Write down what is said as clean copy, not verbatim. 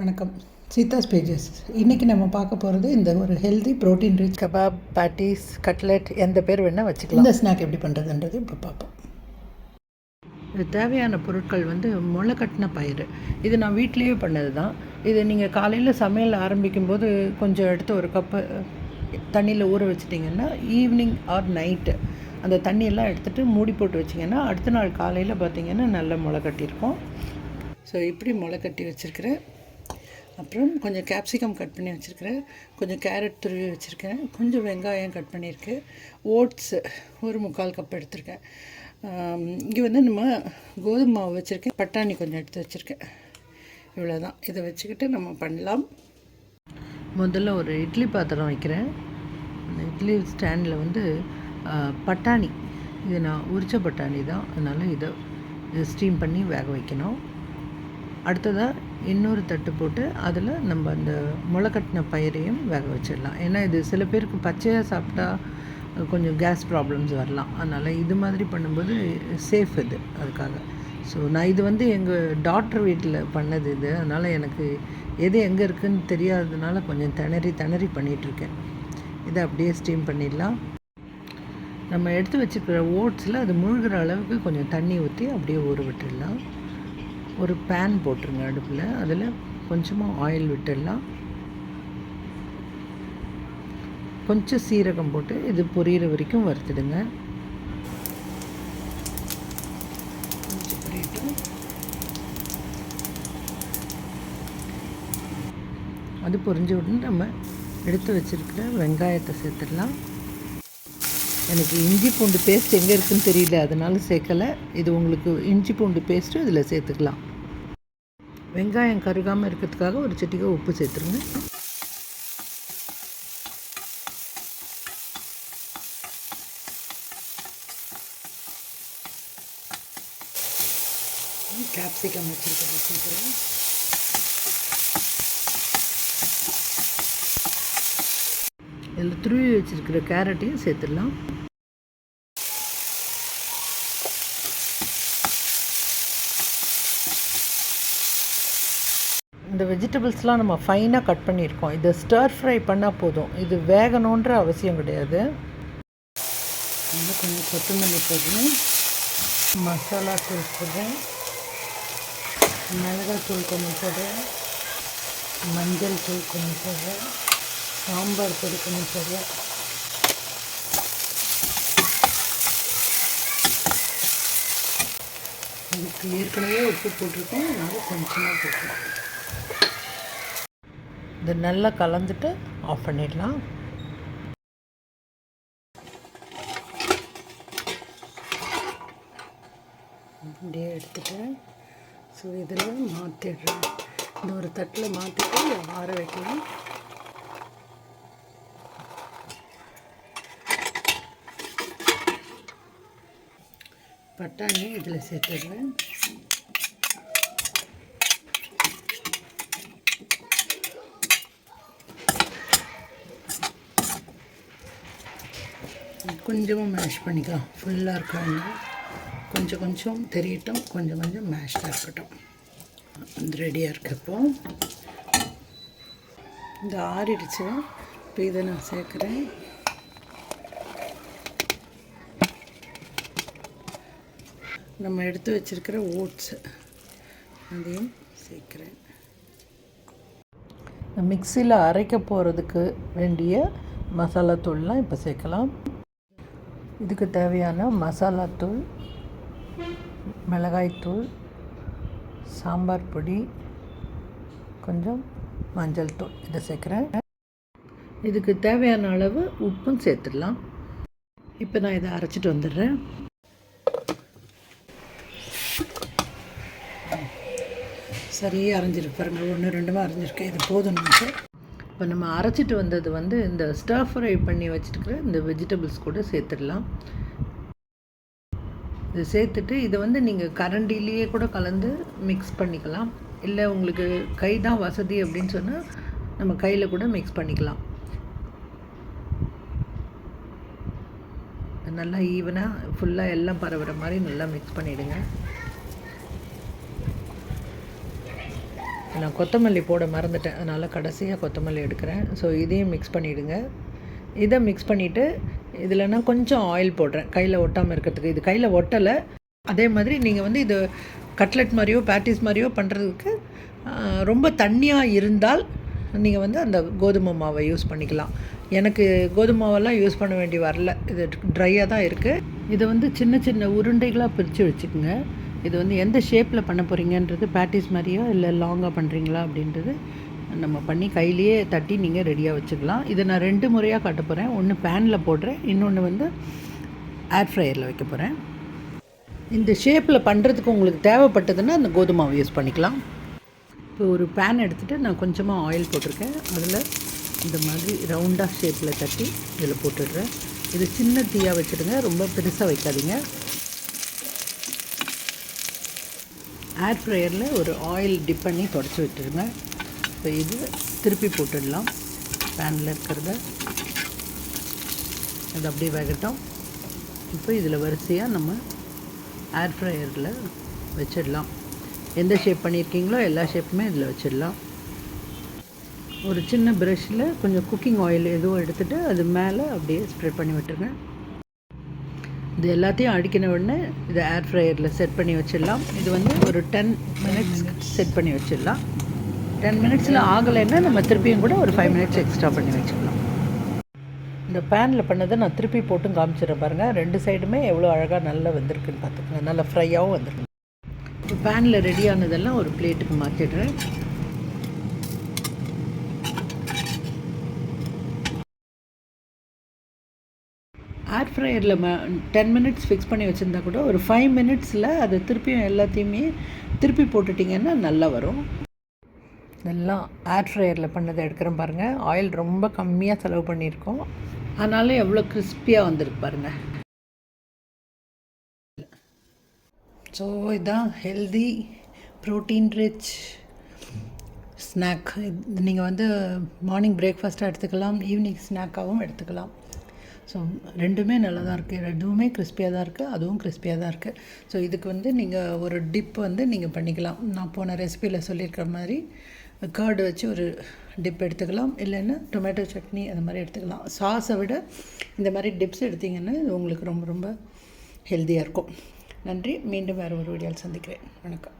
வணக்கம். சீதாஸ் பேஜஸ். இன்றைக்கி நம்ம பார்க்க போகிறது இந்த ஒரு healthy protein rich kebab, patties, cutlet எந்த பேர் வேணால் வச்சுக்கலாம். இந்த ஸ்நாக் எப்படி பண்ணுறதுன்றது இப்போ பார்ப்போம். இது தேவையான பொருட்கள் முளை கட்டின பயிறு. இது நான் வீட்லேயே பண்ணது தான். இது நீங்கள் காலையில் சமையல் ஆரம்பிக்கும்போது கொஞ்சம் எடுத்து ஒரு கப்பு தண்ணியில் ஊற வச்சிட்டிங்கன்னா ஈவினிங் ஆர் நைட்டு அந்த தண்ணியெல்லாம் எடுத்துகிட்டு மூடி போட்டு வச்சிங்கன்னா அடுத்த நாள் காலையில் பார்த்திங்கன்னா நல்லா முளை கட்டியிருக்கோம். ஸோ இப்படி முளை கட்டி வச்சுருக்கிறேன். அப்புறம் கொஞ்சம் கேப்சிகம் கட் பண்ணி வச்சுருக்கிறேன், கொஞ்சம் கேரட் துருவி வச்சுருக்கேன், கொஞ்சம் வெங்காயம் கட் பண்ணியிருக்கேன், ஓட்ஸு ஒரு 3/4 கப் எடுத்திருக்கேன். இங்கே நம்ம கோதுமை மாவு வச்சுருக்கேன், பட்டாணி கொஞ்சம் எடுத்து வச்சுருக்கேன். இவ்வளோ தான். இதை வச்சுக்கிட்டு நம்ம பண்ணலாம். முதல்ல ஒரு இட்லி பாத்திரம் வைக்கிறேன். அந்த இட்லி ஸ்டாண்டில் பட்டாணி, இது நான் உரிச்ச பட்டாணி தான், அதனால் இதை ஸ்டீம் பண்ணி வேக வைக்கணும். அடுத்ததாக இன்னொரு தட்டு போட்டு அதில் நம்ம அந்த முளைக்கட்டின பயிரையும் வேக வச்சிடலாம். ஏன்னா இது சில பேருக்கு பச்சையாக சாப்பிட்டா கொஞ்சம் கேஸ் ப்ராப்ளம்ஸ் வரலாம். அதனால் இது மாதிரி பண்ணும்போது சேஃப் இது, அதுக்காக. ஸோ நான் இது எங்கள் டாக்டர் வீட்டில் பண்ணது இது. அதனால் எனக்கு எது எங்கே இருக்குதுன்னு தெரியாததுனால கொஞ்சம் திணறி பண்ணிகிட்ருக்கேன். இதை அப்படியே ஸ்டீம் பண்ணிடலாம். நம்ம எடுத்து வச்சுக்கிற ஓட்ஸில் அது முழுகிற அளவுக்கு கொஞ்சம் தண்ணி ஊற்றி அப்படியே ஊற விட்டுடலாம். ஒரு பேன் போட்டுருங்க அடுப்பில், அதில் கொஞ்சமாக ஆயில் விட்டுடலாம். கொஞ்சம் சீரகம் போட்டு இது பொரியிற வரைக்கும் வறுத்துடுங்க. அது பொரிஞ்ச உடனே நம்ம எடுத்து வச்சுருக்கிற வெங்காயத்தை சேர்த்துடலாம். எனக்கு இஞ்சி பூண்டு பேஸ்ட் எங்கே இருக்குதுன்னு தெரியல, அதனால சேர்க்கலை. இது உங்களுக்கு இஞ்சி பூண்டு பேஸ்ட்டு இதில் சேர்த்துக்கலாம். வெங்காயம் கருகாமல் இருக்கிறதுக்காக ஒரு சிட்டிகை உப்பு சேர்த்துருங்க. கேப்சிகம் வச்சுருக்கேன், சேர்த்துறேன். இதில் துருவி வச்சுருக்கிற கேரட்டையும் சேர்த்துடலாம். இந்த வெஜிடபிள்ஸ்லாம் நம்ம ஃபைனாக கட் பண்ணியிருக்கோம். இதை ஸ்டர் ஃப்ரை பண்ணால் போதும், இது வேகணுன்ற அவசியம் கிடையாது. கொஞ்சம் கொத்தமல்லி போடுறேன், மசாலா தூள் போடுறேன், மிளகாத்தூள் கொஞ்சம் போடுறேன், மஞ்சள் தூள் கொஞ்சம் போடுறேன், சாம்பார் பொடி கொஞ்சம் போடுறேன். இதுக்கு ஏற்கனவே உப்பு போட்டிருக்கோம், அதனால் கொஞ்சமாக போட்டுருக்கோம். இது நல்லா கலந்துட்டு ஆஃப் பண்ணிடலாம். அப்படியே எடுத்துட்டு ஸோ இதில் மாற்றிடுறேன். இந்த ஒரு தட்டில் மாற்றிட்டு ஆற வைக்கலாம். பட்டாணி இதில் சேர்த்துடுவேன். கொஞ்சமாக மேஷ் பண்ணிக்கலாம், ஃபுல்லாக இருக்காங்க. கொஞ்சம் தெரியட்டும், கொஞ்சம் மேஷ்டாக இருக்கட்டும். அது ரெடியாக இருக்கப்போ இந்த ஆறிடுச்சு. இப்போ இதை நான் சேர்க்குறேன். நம்ம எடுத்து வச்சுருக்கிற ஓட்ஸு அதையும் சேர்க்குறேன். மிக்சியில் அரைக்க போகிறதுக்கு வேண்டிய மசாலா தூள்லாம் இப்போ சேர்க்கலாம். இதுக்கு தேவையான மசாலாத்தூள், மிளகாய்த்தூள், சாம்பார் பொடி, கொஞ்சம் மஞ்சள் தூள் இதை சேர்க்குறேன். இதுக்கு தேவையான அளவு உப்பும் சேர்த்துடலாம். இப்போ நான் இதை அரைச்சிட்டு வந்துடுறேன். சரியாக அரைஞ்சிருக்கு பாருங்கள், 1-2 அரைஞ்சிருக்கேன். இது போதும் நமக்கு. இப்போ நம்ம அரைச்சிட்டு வந்தது இந்த ஸ்டர் ஃப்ரை பண்ணி வச்சுருக்கிற இந்த வெஜிடபிள்ஸ் கூட சேர்த்துடலாம். இது சேர்த்துட்டு இதை நீங்கள் கரண்டிலேயே கூட கலந்து மிக்ஸ் பண்ணிக்கலாம். இல்லை உங்களுக்கு கை தான் வசதி அப்படின்னு சொன்னால் நம்ம கையில் கூட மிக்ஸ் பண்ணிக்கலாம். நல்லா ஈவனாக ஃபுல்லாக எல்லாம் பரவுற மாதிரி நல்லா மிக்ஸ் பண்ணிவிடுங்க. நான் கொத்தமல்லி போட மறந்துட்டேன், அதனால் கடைசியாக கொத்தமல்லி எடுக்கிறேன். ஸோ இதையும் மிக்ஸ் பண்ணிவிடுங்க. இதை மிக்ஸ் பண்ணிவிட்டு இதில் நான் கொஞ்சம் ஆயில் போடுறேன், கையில் ஒட்டாமல் இருக்கிறதுக்கு. இது கையில் ஒட்டலை. அதே மாதிரி நீங்கள் வந்து இது கட்லெட் மாதிரியோ பேட்டிஸ் மாதிரியோ பண்ணுறதுக்கு ரொம்ப தண்ணியாக இருந்தால் நீங்கள் வந்து அந்த கோதுமை மாவை யூஸ் பண்ணிக்கலாம். எனக்கு கோதுமை மாவெல்லாம் யூஸ் பண்ண வேண்டி வரல, இது ட்ரையாக தான் இருக்குது. இதை வந்து சின்ன சின்ன உருண்டைகளாக பிரித்து வச்சுக்கோங்க. இது வந்து எந்த ஷேப்பில் பண்ண போகிறீங்கன்றது, பேட்டிஸ் மாதிரியா இல்லை லாங்காக பண்ணுறீங்களா அப்படின்றது நம்ம பண்ணி கையிலேயே தட்டி நீங்கள் ரெடியாக வச்சுக்கலாம். இதை நான் 2 முறையாக காட்ட போகிறேன். ஒன்று பேனில் போடுறேன், இன்னொன்று வந்து ஏர் ஃப்ரையரில் வைக்க போகிறேன். இந்த ஷேப்பில் பண்ணுறதுக்கு உங்களுக்கு தேவைப்பட்டதுன்னா அந்த கோதுமாவை யூஸ் பண்ணிக்கலாம். இப்போ ஒரு பேன் எடுத்துகிட்டு நான் கொஞ்சமாக ஆயில் போட்டிருக்கேன். அதில் இந்த மாதிரி ரவுண்டாக ஷேப்பில் தட்டி இதில் போட்டுடுறேன். இது சின்ன தீயாக வச்சுடுங்க, ரொம்ப பெருசாக வைக்காதீங்க. ஏர் ஃப்ரையரில் ஒரு ஆயில் டிப் பண்ணி தொடச்சி விட்டுருங்க. இப்போ இது திருப்பி போட்டுடலாம். பேனில் இருக்கிறத அது அப்படியே வேகட்டும். இப்போ இதில் வரிசையாக நம்ம ஏர் ஃப்ரையரில் வச்சிடலாம். எந்த ஷேப் பண்ணியிருக்கீங்களோ எல்லா ஷேப்புமே இதில் வச்சிடலாம். ஒரு சின்ன ப்ரஷ்ஷில் கொஞ்சம் குக்கிங் ஆயில் எதுவும் எடுத்துகிட்டு அது மேலே அப்படியே ஸ்ப்ரெட் பண்ணி விட்டுருங்க. இது எல்லாத்தையும் அடிக்கின உடனே இதை ஏர் ஃப்ரையரில் செட் பண்ணி வச்சிடலாம். இது வந்து ஒரு 10 மினிட்ஸ் செட் பண்ணி வச்சிடலாம். 10 மினிட்ஸில் ஆகலைன்னா நம்ம திருப்பியும் கூட ஒரு 5 மினிட்ஸ் எக்ஸ்ட்ரா பண்ணி வச்சுக்கலாம். இந்த பேனில் பண்ணதை நான் திருப்பி போட்டும் காமிச்சிடுறேன் பாருங்கள். 2 சைடுமே எவ்வளோ அழகாக நல்லா வந்திருக்குன்னு பார்த்துக்கோங்க. நல்லா ஃப்ரையாகவும் வந்துருக்கு. இப்போ பேனில் ரெடியானதெல்லாம் ஒரு பிளேட்டுக்கு மாற்றிடுறேன். ஏர் ஃப்ரையரில் 10 மினிட்ஸ் ஃபிக்ஸ் பண்ணி வச்சுருந்தா கூட ஒரு 5 மினிட்ஸில் அதை திருப்பியும் எல்லாத்தையுமே திருப்பி போட்டுட்டிங்கன்னா நல்லா வரும். இதெல்லாம் ஏர் ஃப்ரையரில் பண்ணதை எடுக்கிறேன் பாருங்கள். ஆயில் ரொம்ப கம்மியாக செலவு பண்ணியிருக்கோம், ஆனாலும் எவ்வளோ கிறிஸ்பியாக வந்திருக்கு பாருங்கள். ஸோ இதுதான் ஹெல்தி ப்ரோட்டீன் ரிச் ஸ்நாக். நீங்கள் வந்து மார்னிங் பிரேக்ஃபாஸ்ட்டாக எடுத்துக்கலாம், ஈவினிங் ஸ்நாக்காகவும் எடுத்துக்கலாம். ஸோ ரெண்டுமே நல்லா தான் இருக்குது. ரெண்டுமே கிறிஸ்பியாக தான் இருக்குது, அதுவும் கிறிஸ்பியாக தான் இருக்குது. ஸோ இதுக்கு வந்து நீங்கள் ஒரு டிப் வந்து நீங்கள் பண்ணிக்கலாம். நான் போன ரெசிபியில் சொல்லியிருக்கிற மாதிரி கர்டு வச்சு ஒரு டிப் எடுத்துக்கலாம், இல்லைன்னா டொமேட்டோ சட்னி அந்த மாதிரி எடுத்துக்கலாம். சாஸை விட இந்த மாதிரி டிப்ஸ் எடுத்திங்கன்னா இது உங்களுக்கு ரொம்ப ரொம்ப ஹெல்த்தியாக இருக்கும். நன்றி. மீண்டும் வேறு ஒரு வீடியோவில் சந்திக்கிறேன். வணக்கம்.